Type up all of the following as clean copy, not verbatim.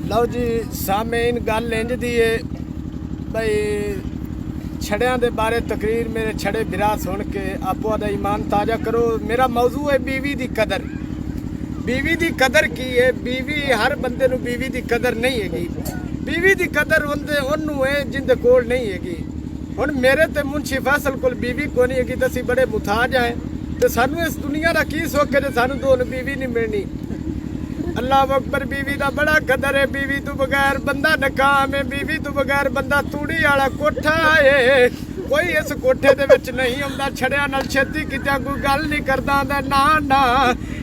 लो जी सामेन गल इंज दी है भाई छड़ियां दे बारे तकरीर मेरे छड़े बिरा सुन के आपो दा ईमान ताज़ा करो। मेरा मौजू है बीवी दी कदर। बीवी दी कदर की है? बीवी हर बंदे नूं बीवी दी कदर नहीं हैगी। बीवी दी कदर ओनू है जिंदे कोल नहीं हैगी। हुण मेरे ते मुंशी फैसल कोल बीवी कोई नहीं हैगी, असीं बड़े मुताज हैं ते सानू इस दुनिया दा की सुख है जे सानू दो बीवी नहीं मिलनी। अल्लाह अकबर, बीवी का बड़ा कदर है। बीवी तो बगैर बंदा नकाम है। बीवी तो बगैर बंदा तूड़ी वाला कोठा है। कोई इस कोठे दे विच नहीं आउंदा छड़िया नाल छेती कित्या कोई गल नहीं करदा आंदा ना ना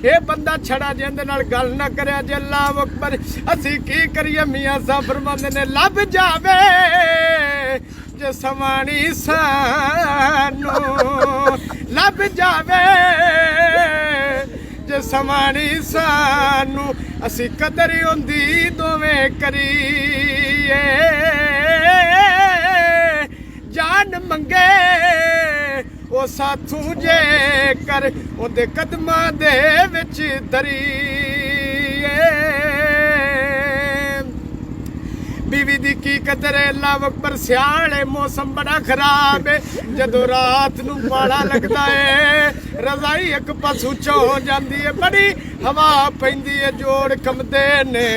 ये बंदा छड़ा जिंदे नाल गल ना करया जे। अल्लाह अकबर, असी की करिए? मियां साहब फरमांदे ने लब जावे जे सवाणी सानू, लब जावे जे सवाणी सानू, असी कदर होंदी दोवें करीए। जान मंगे ओ साथू जे कर ओदे कदमां दे विच दरीए। बीवी दी की कदर है? अल्लाह अकबर, सियाल है, मौसम बड़ा खराब है। जदों रात नूं पाला लगता है, रजाई एक पासों चो हो जाती है, बड़ी हवा पैंदी है, जोड़ कंबदे ने।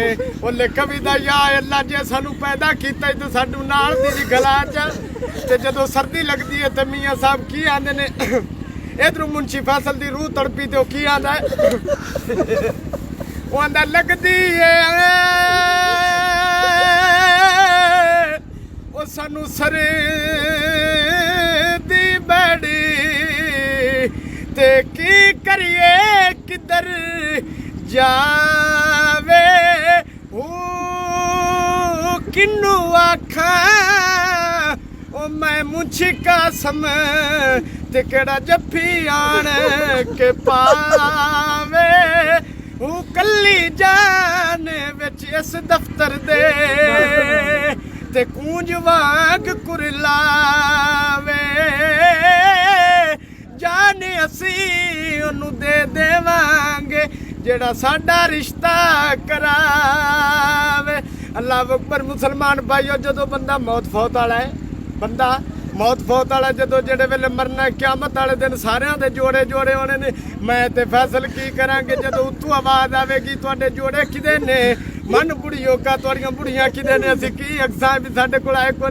ओले कविता या अल्लाह जे सानू पैदा कीता तो सानू नाल दी गला च ते जदों सर्दी लगती है तो मियां साहब की आंदे ने, इधरों मुंशी फैसल दी रूह तड़पी तो की आंदा है? वो आंदा लगदी है ओ सानू सरे दी बड़ी ते की करिए किधर जावे। ओ किन्नू आखा ओ मैं मुंशी कसम ते केड़ा जफ्फी आण के पावे। ओ कल्ली जान विच इस दफ्तर दे ते कूंज वांग कुरलावे। जाने असी ओनू दे देवांगे जेड़ा साडा रिश्ता करावे। अल्लाह अकबर, मुसलमान भाईओ, जदों बंदा मौत फौत वाला है, बंदा मौत फौत वाला जदों जेड़े वेले मरना क्यामत वाले दिन सारियां दे जोड़े जोड़े होने ने। मैं ते फैसल की करांगे जदों उत्तों आवाज़ आवेगी तुहाडे जोड़े किदे ने? मन बुढ़ियो का तुहाड़ियां बुढ़ियां किदे ने? असीं की अक्सां भी साडे कोल आए कोई